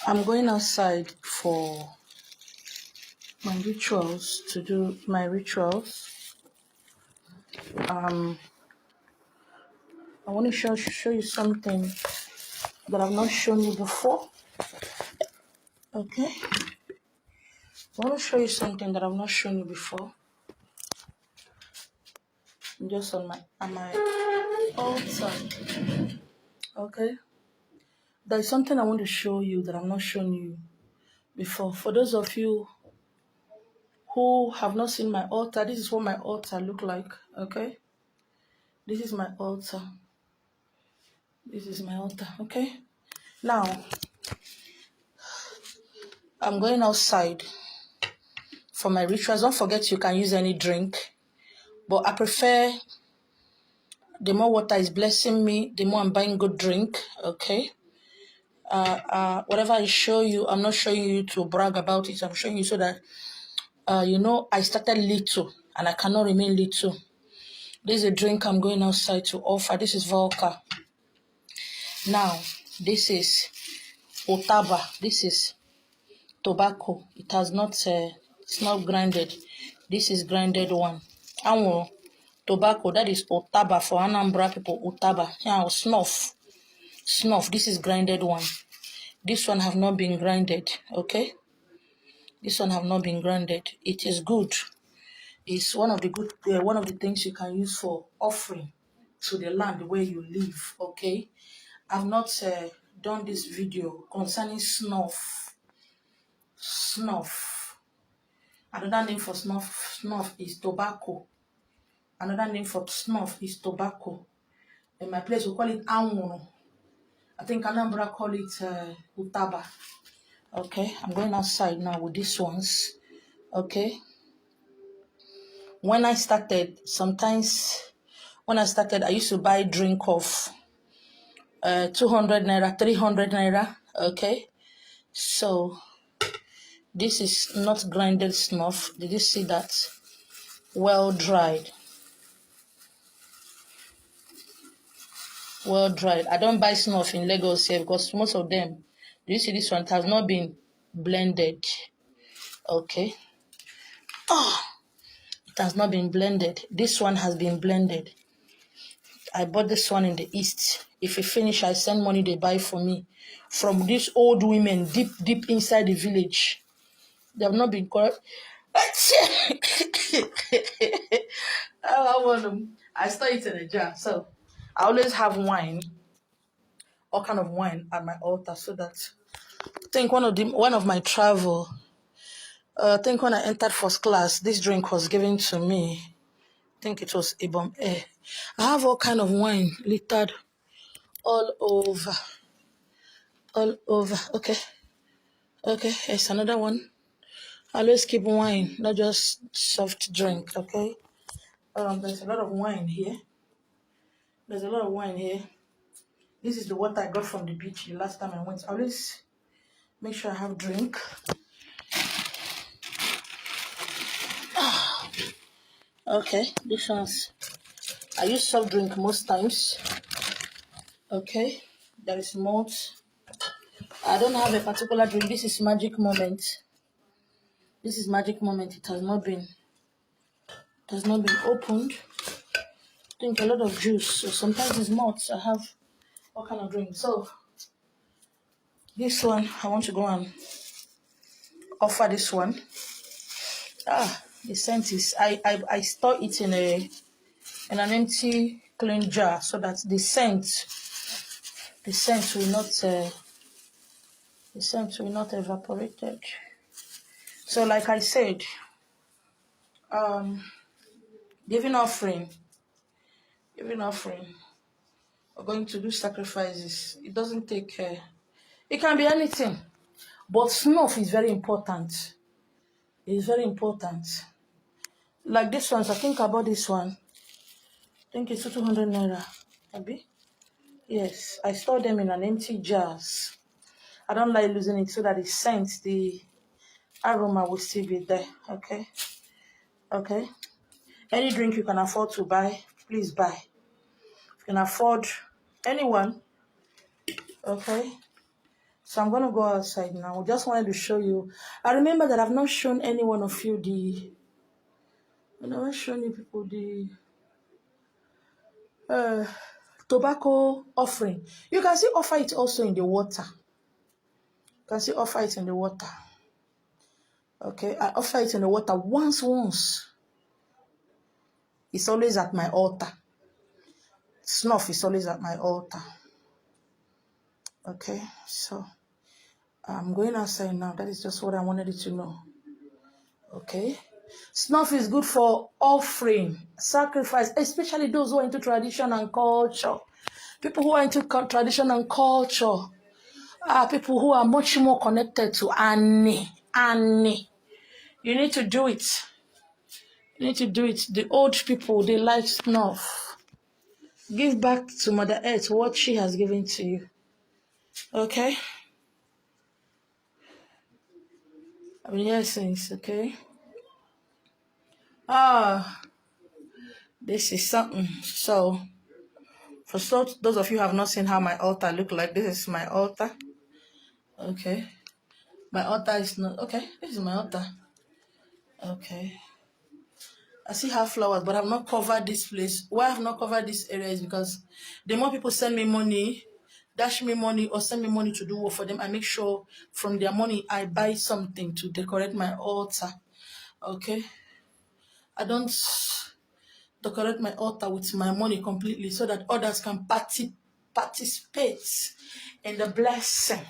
I'm going outside for my rituals, to do my rituals. I want to show you something that I've not shown you before. Okay? I want to show you something that I've not shown you before. Just on my altar. Okay? There is something I want to show you that I've not shown you before. For those of you who have not seen my altar, this is what my altar look like. Okay? This is my altar. This is my altar. Okay? Now, I'm going outside for my rituals. Don't forget you can use any drink. But I prefer, the more water is blessing me, the more I'm buying good drink. Okay? Whatever I show you, I'm not showing you to brag about it. I'm showing you so that, I started little and I cannot remain little. This is a drink I'm going outside to offer. This is Volca. Now, this is Otaba. This is tobacco. It has not, it's not grinded. This is grinded one. Anwo, tobacco, that is Otaba for Anambra people, Otaba. Now, snuff. Snuff, this is grinded one. This one have not been grinded, okay? This one have not been grinded. It is good. It's one of the things you can use for offering to the land where you live, okay? I've not done this video concerning snuff. Snuff. Another name for snuff is tobacco. Another name for snuff is tobacco. In my place, we call it anwono. I think Anambra call it utaba. Okay, I'm going outside now with these ones. Okay. When I started, I used to buy drink of 200 naira, 300 naira. Okay. So, this is not grinded snuff. Did you see that? Well dried. Well dried. I don't buy snuff in Lagos here because most of them, do you see this one? It has not been blended. Okay. Oh, it has not been blended. This one has been blended. I bought this one in the East. If you finish, I send money they buy for me. From these old women deep inside the village. They have not been correct. I store it in a jar. So I always have wine, all kind of wine at my altar, so that I think one of my travel, I think when I entered first class, this drink was given to me. I think it was Ibom Air. I have all kind of wine littered all over. Okay. Here's another one. I always keep wine, not just soft drink. Okay. There's a lot of wine here. This is the water I got from the beach the last time I went. I always make sure I have drink. Okay, this one's, I use soft drink most times. Okay, there is malt. I don't have a particular drink. This is Magic Moment. This is Magic Moment. It has not been opened. I think a lot of juice. So sometimes it's malt. I have all kind of drinks. So this one, I want to go and offer this one. The scent is, I store it in an empty clean jar so that the scent will not evaporate. So like I said, giving offering, we're going to do sacrifices. It doesn't take it can be anything, but snuff is very important. It's very important. Like this one, so I think I bought this one. I think it's 200 naira. Maybe? Yes, I store them in an empty jars. I don't like losing it so that the scent, the aroma will still be there. Okay. Any drink you can afford to buy, please buy. If you can afford anyone, okay, So I'm gonna go outside now. Just wanted to show you. I remember that I've not shown any one of you the. I've never shown you people the tobacco offering. You can see offer it also in the water. You can see offer it in the water. Okay, I offer it in the water once. It's always at my altar. Snuff is always at my altar. Okay, so I'm going outside now. That is just what I wanted you to know. Okay. Snuff is good for offering, sacrifice, especially those who are into tradition and culture. People who are into tradition and culture are people who are much more connected to Annie. You need to do it. You need to do it. The old people, they like snuff. Give back to Mother Earth what she has given to you. Okay? I mean, yes, things, okay? This is something. So, for those of you who have not seen how my altar look like, this is my altar. Okay. My altar is not, okay, this is my altar. Okay. I still have flowers, but I've not covered this place. Why I've not covered this area is because the more people send me money, dash me money, or send me money to do work for them, I make sure from their money I buy something to decorate my altar. Okay. I don't decorate my altar with my money completely so that others can participate in the blessing.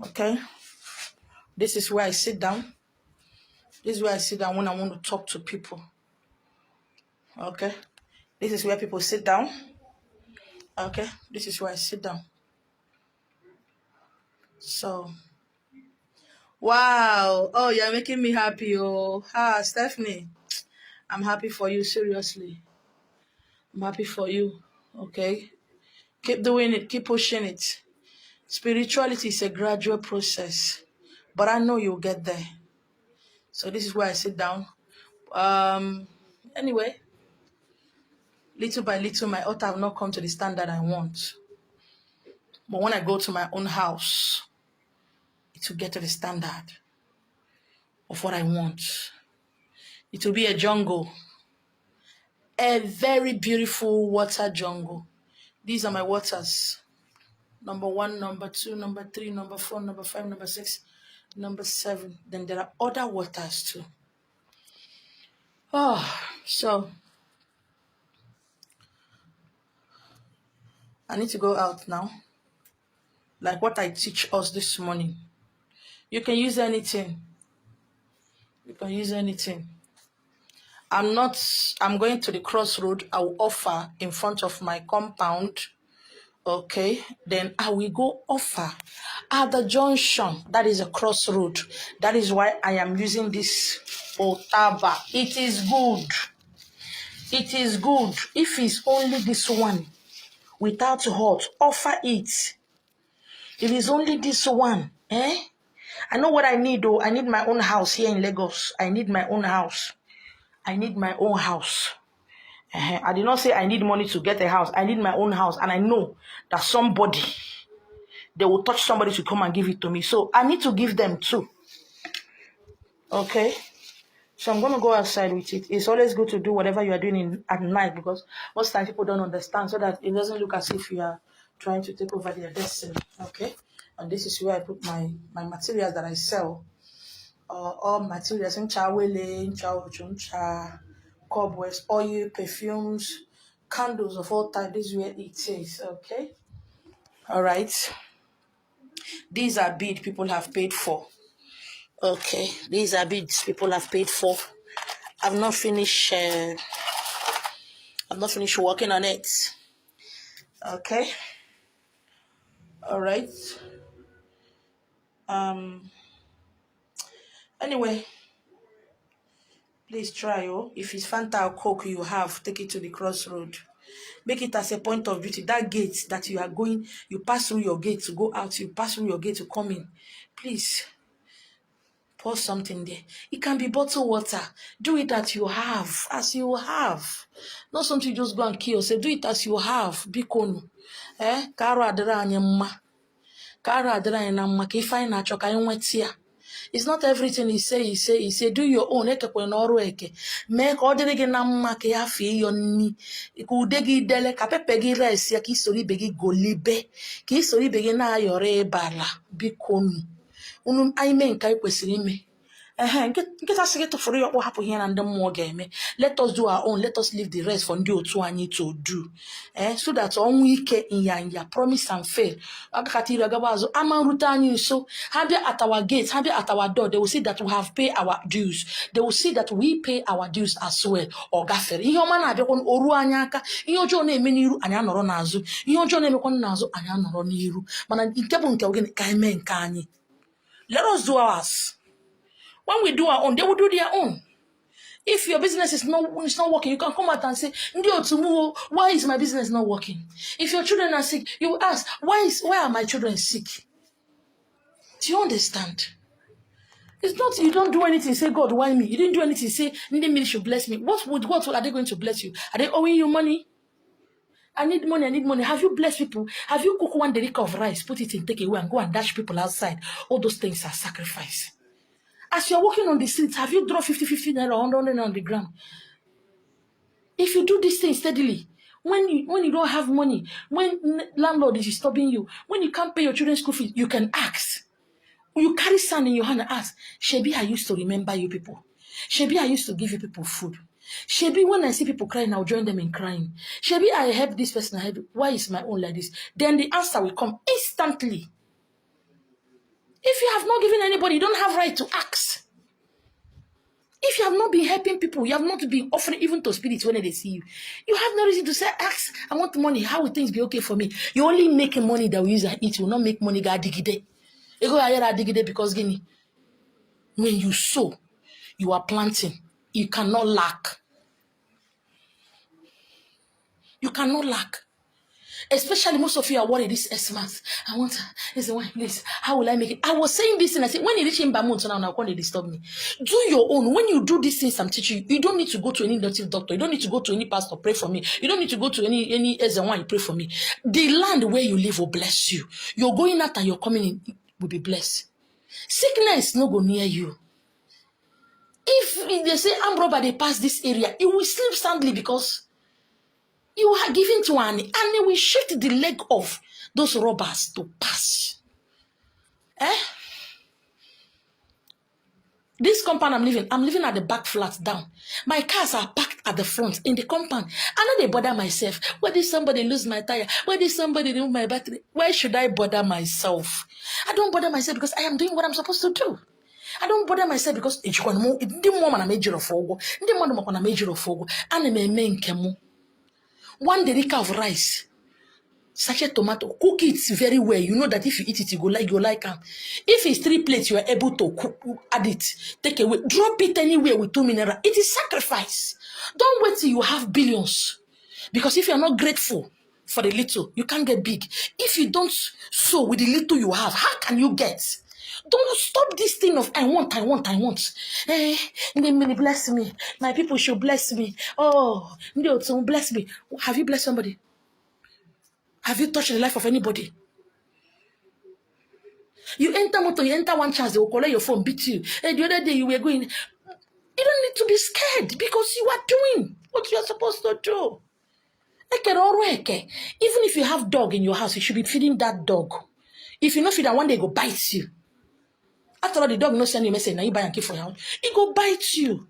Okay. This is where I sit down. This is where I sit down when I want to talk to people. Okay. This is where people sit down. Okay. This is where I sit down. So, wow. Oh, you're making me happy. Oh, Stephanie. I'm happy for you. Seriously. I'm happy for you. Okay. Keep doing it. Keep pushing it. Spirituality is a gradual process, but I know you'll get there. So this is where I sit down. Anyway, little by little, my altar have not come to the standard I want. But when I go to my own house, it will get to the standard of what I want. It will be a jungle. A very beautiful water jungle. These are my waters. Number 1, number 2, number 3, number 4, number 5, number 6, number 7. Then there are other waters too. So I need to go out now. Like what I teach us this morning. You can use anything. You can use anything. I'm going to the crossroad. I will offer in front of my compound. Okay, then I will go offer at the junction. That is a crossroad. That is why I am using this otaba. It is good. It is good. If it's only this one without hot, offer it. If it's only this one, I know what I need though. I need my own house here in Lagos. I need my own house. I need my own house. I did not say I need money to get a house. I need my own house. And I know that somebody, they will touch somebody to come and give it to me. So I need to give them too. Okay? So I'm going to go outside with it. It's always good to do whatever you are doing at night because most times people don't understand so that it doesn't look as if you are trying to take over their destiny. Okay? And this is where I put my materials that I sell. All materials, cobwebs, oil, perfumes, candles of all types. This is where it is, okay? All right. These are beads people have paid for. Okay, these are beads people have paid for. I've not finished working on it. Okay. All right. Anyway, please try. If it's Fanta or Coke you have, take it to the crossroad. Make it as a point of beauty. That gate that you are going, you pass through your gate to go out, you pass through your gate to come in. Please, pour something there. It can be bottled water. Do it as you have. Not something you just go and kill yourself. Do it as you have. Bikonu. Karo adira anyemma. Kara adra na mma ka ife anyị na-achọ ka anyị nweta ya. It's not everything he say. Do your own. Ekekwe na ọrụ eke. Mee ka ọ dịrị gị na mma ka ya fee iyo nni. Ka ude gị dele, ka pepe gị resi ya, ka isoro ibe gị golibe. Ka isoro ibe gị na-ayọrọ ịbala. Biko nu. Unu anyị mee nke anyị kwesịrị ime. Nkịta sị gị tụfuru ya ọkpọ hapụ ihe na ndị mmụọ ga-eme. Let us do our own. Let us leave the rest for ndị otu anyị to do. So that ọnwụ ike ịnyanya promise and fail. Agakata iri agaba azụ ama nrute anyị nso. Ha bịa at our gate, ha bịa at our door. They will see that we have paid our dues. They will see that we pay our dues as well. Ọ gafere. Ihe ọma na-abịakwa oru anyị aka. Ihe ọjọọ na-eme n'iru anyị anọrọ n'azụ. Ihe ọjọọ na-emekwa n'azụ anyị anọrọ n'iru. Mana nke bụ nke oge ka anyị mee nke anyị. Let us do ours. When we do our own, they will do their own. If your business is not working, you can come out and say, why is my business not working? If your children are sick, you will ask, why are my children sick? Do you understand? It's not you don't do anything, say, God, why me? You didn't do anything, say, Ndemili should bless me. What are they going to bless you? Are they owing you money? I need money. Have you blessed people? Have you cooked 1 derica of rice, put it in takeaway and go and dash people outside? All those things are sacrifice. As you're walking on the streets, have you dropped 50 naira or 100 naira on the ground? If you do this thing steadily, when you don't have money, when landlord is disturbing you, when you can't pay your children's school fees, you can ask. You carry sand in your hand and ask, Shebi, I used to remember you people. Shebi, I used to give you people food. Shebi, when I see people crying, I'll join them in crying. Shebi, I help this person. Why is my own like this? Then the answer will come instantly. If you have not given anybody, you don't have right to ask. If you have not been helping people, you have not been offering even to spirits when they see you. You have no reason to say, ask, I want money. How will things be okay for me? You only make money that we use and eat. You will not make money that digide. You go higher digide because when you sow, you are planting. You cannot lack. You cannot lack. Especially most of you are worried this Xmas. I want one please. How will I make it? I was saying this and I said, when you reach in Bamont now, when they disturb me. Do your own. When you do these things I'm teaching you, you don't need to go to any native doctor. You don't need to go to any pastor, pray for me. You don't need to go to any Ezewan, you pray for me. The land where you live will bless you. You're going out and you're coming in will be blessed. Sickness no go near you. If they say armed robber, they pass this area, you will sleep soundly because you are given to an, and they will shift the leg of those robbers to pass. This compound I'm living at the back flat down. My cars are parked at the front in the compound. I know they bother myself. Why did somebody lose my tire? Why did somebody remove my battery? Why should I bother myself? I don't bother myself because I am doing what I'm supposed to do. I don't bother myself because it's one more. The major of fogo. The one a major of fogo. And a main kemo. 1 derica of rice, sachet tomato, cook it very well. You know that if you eat it, you like them. If it's 3 plates, you are able to cook, add it, take away, drop it anywhere with 2 minerals. It is sacrifice. Don't wait till you have billions. Because if you're not grateful for the little, you can't get big. If you don't sow with the little you have, how can you get? Don't stop this thing of I want. They bless me. My people should bless me. Oh, bless me. Have you blessed somebody? Have you touched the life of anybody? You enter motor, you enter one chance, they will collect your phone, beat you. And the other day you were going. You don't need to be scared because you are doing what you are supposed to do. Even if you have dog in your house, you should be feeding that dog. If you not feed that, one day it will bite you. After all, the dog no send you a message, now you buy and keep for your house. It go bite you.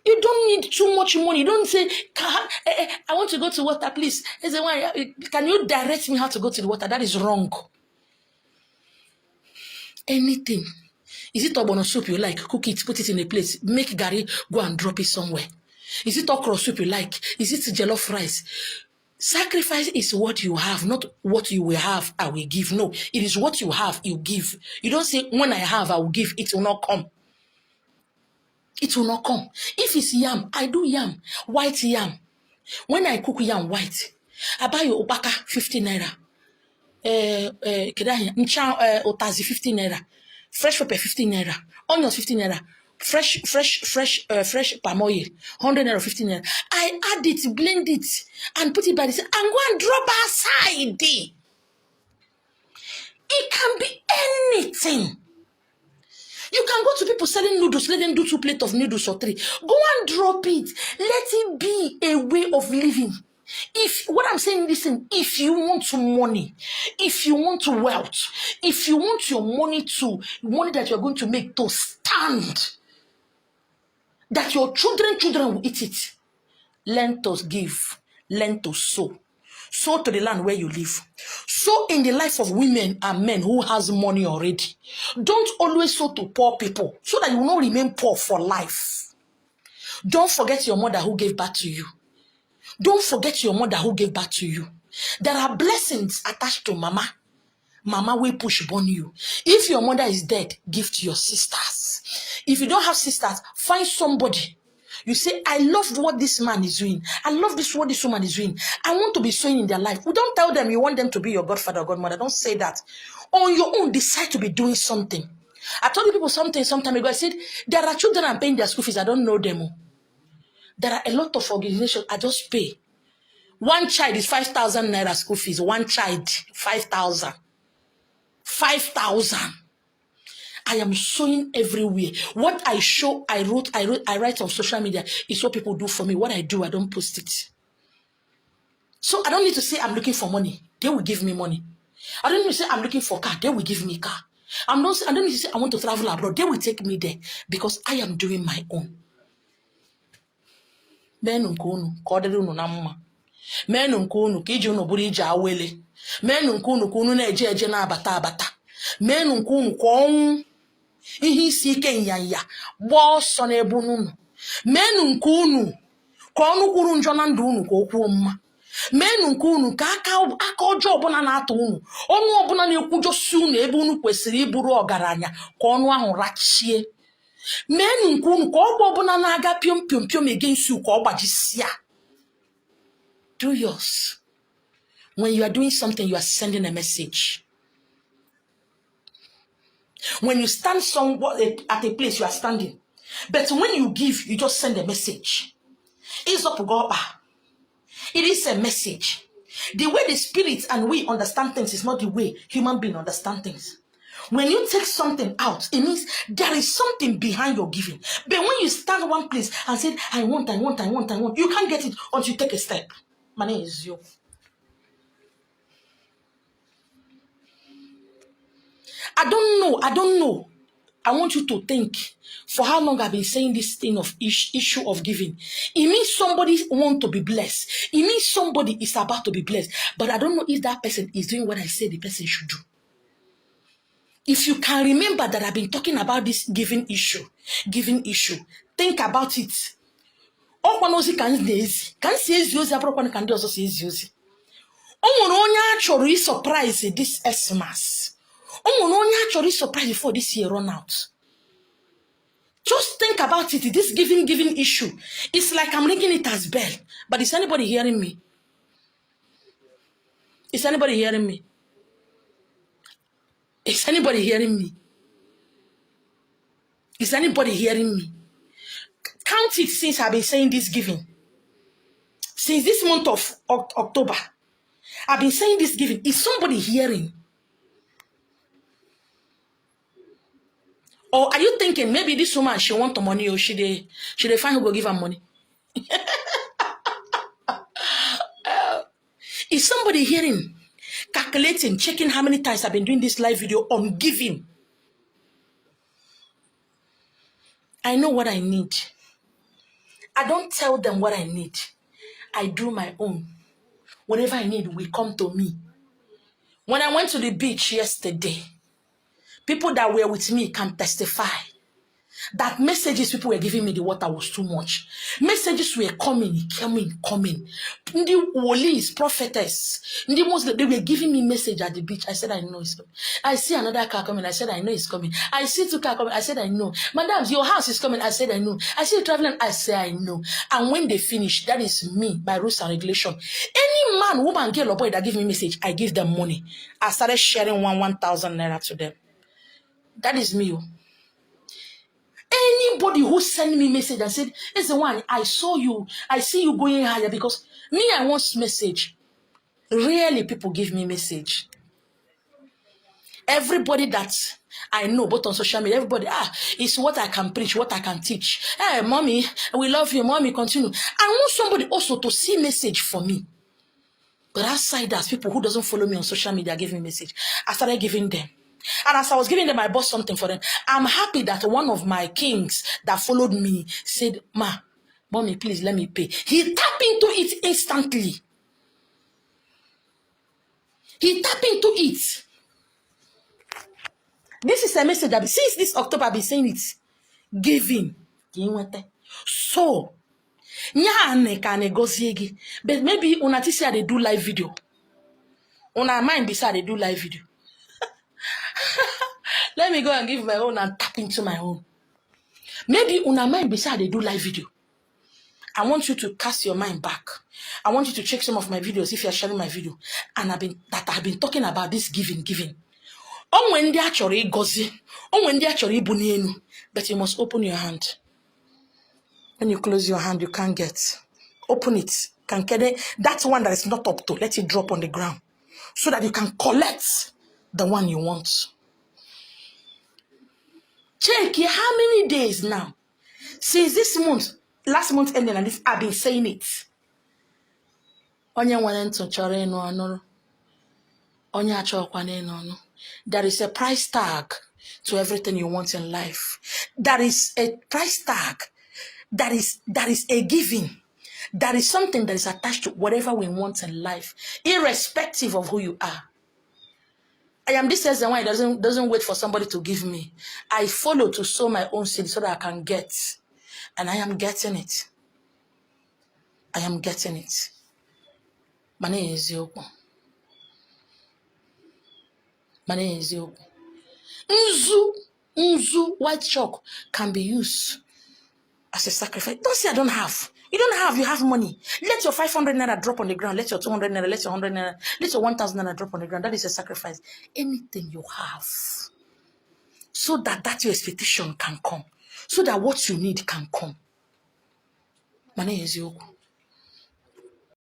You don't need too much money. You don't say, I want to go to water, please. Can you direct me how to go to the water? That is wrong. Anything. Is it obono soup you like? Cook it, put it in a plate. Make gari, go and drop it somewhere. Is it okra soup you like? Is it jollof rice? Sacrifice is what you have, not what you will have, I will give. No, it is what you have, you give. You don't say, when I have, I will give. It will not come. It will not come. If it's yam, I do yam. White yam. When I cook yam white, I buy your opaka 15 naira. Otazi 15 naira. Fresh pepper 15 naira. Onions 15 naira. Fresh palm oil, 100 naira, 15 naira. I add it, blend it, and put it by the side, and go and drop aside. It anything. You can go to people selling noodles, let them do 2 plates of noodles or 3. Go and drop it. Let it be a way of living. If what I'm saying, listen, if you want money, if you want wealth, if you want your money that you're going to make to stand, that your children will eat it, learn to give, learn to sow. Sow to the land where you live. Sow in the life of women and men who has money already. Don't always sow to poor people so that you will not remain poor for life. Don't forget your mother who gave birth to you. Don't forget your mother who gave birth to you. There are blessings attached to mama. Mama will push upon you. If your mother is dead, give to your sisters. If you don't have sisters, find somebody. You say, I love what this man is doing. I love what this woman is doing. I want to be sowing in their life. We don't tell them you want them to be your godfather or godmother. Don't say that. On your own, decide to be doing something. I told you people something some time ago. I said, there are children I'm paying their school fees. I don't know them. There are a lot of organizations I just pay. One child is 5,000 naira school fees. One child, 5,000. 5,000. I am sowing everywhere. What I show, I write on social media is what people do for me. What I do, I don't post it. So I don't need to say I'm looking for money. They will give me money. I don't need to say I'm looking for car. They will give me car. I don't need to say I want to travel abroad. They will take me there because I am doing my own. Menu nke unu ka ọ dịrị unu na mma. Menu nke unu ka iji unu bụrụ ije awele. Menu nke unu ka unu na-eje eje na-abata abata. Menu nke unu ka ọnwụ ihe isi ike nyanya gbaa ọsọ n'ebe unu. Menu nke unu ka ọnụ kwuru njọ na ndụ unu ka o kwuo mma. Menu nke unu ka aka ọjọọ ọbụla na-atụ unu. Ọnụ ọbụla na-ekwujọsi unu ebe unu kwesịrị ịbụrụ ọgaranya ka ọnụ ahụ rachie. Menu nke unu ka ọgwụ ọbụla na-aga piom piom piom against you ka ọ gbajisia. Do yours. When you are doing something, you are sending a message. When you stand somewhere at a place, you are standing. But when you give, you just send a message. It's up to God. It is a message. The way the spirit and we understand things is not the way human beings understand things. When you take something out, it means there is something behind your giving. But when you stand one place and say, I want, you can't get it until you take a step. My name is you. I don't know. I want you to think for how long I've been saying this thing of issue of giving. It means somebody wants to be blessed. It means somebody is about to be blessed. But I don't know if that person is doing what I said the person should do. If you can remember that I've been talking about this giving issue, think about it. Surprise this Xmas. Surprise before this year run out. Just think about it. This giving issue. It's like I'm ringing it as bell. But is anybody hearing me? Is anybody hearing me? Is anybody hearing me? Is anybody hearing me? Count it since I've been saying this giving. Since this month of October, I've been saying this giving. Is somebody hearing? Or are you thinking maybe this woman, she want the money or should they find who will give her money? Is somebody hearing? Calculating, checking how many times I've been doing this live video on giving. I know what I need. I don't tell them what I need. I do my own. Whatever I need will come to me. When I went to the beach yesterday, people that were with me can testify that messages people were giving me, the water was too much. Messages were coming. The wolies, prophetess, they were giving me message at the beach. I said, I know it's coming. I see another car coming. I said, I know it's coming. I see 2 cars coming. I said, I know. Madam, your house is coming. I said, I know. I see you traveling. I said, I know. And when they finish, that is me, by rules and regulation. Any man, woman, girl, or boy that give me message, I give them money. I started sharing 1,000 naira to them. That is me. Anybody who send me message and said, it's the one, I saw you, I see you going higher, because me, I want message. Rarely people give me message. Everybody that I know, both on social media, everybody, it's what I can preach, what I can teach. Hey, mommy, we love you. Mommy, continue. I want somebody also to see message for me. But outside that, people who doesn't follow me on social media give me message. I started giving them. And as I was giving them, I bought something for them. I'm happy that one of my kings that followed me said, mommy, please let me pay. He tapped into it instantly. He tapped into it. This is a message that since this October, I've been saying it. Giving. So, but maybe una say they do live video. Una mind beside they do live video. Let me go and give my own and tap into my own. Maybe una mind beside they do live video. I want you to cast your mind back. I want you to check some of my videos if you are sharing my video. And I've been talking about this giving. Oh, when they actually gozi. Oh, when they actually bunenu. But you must open your hand. When you close your hand, you can't get. Open it. That one that is not up to, let it drop on the ground. So that you can collect the one you want. Check how many days now? Since this month, last month ending, and this, I've been saying it. There is a price tag to everything you want in life. There is a price tag. That is a giving. That is something that is attached to whatever we want in life, irrespective of who you are. I am this person why it doesn't wait for somebody to give me. I follow to sow my own seed so that I can get. And I am getting it. I am getting it. My name is Yoko. My name is Yoko. Nzu, white chalk can be used as a sacrifice. Don't say I don't have. You don't have, you have money. Let your 500 naira drop on the ground. Let your 200 naira, let your 100 naira, let your 1,000 naira drop on the ground. That is a sacrifice. Anything you have. So that your expectation can come. So that what you need can come. My name is Yogo.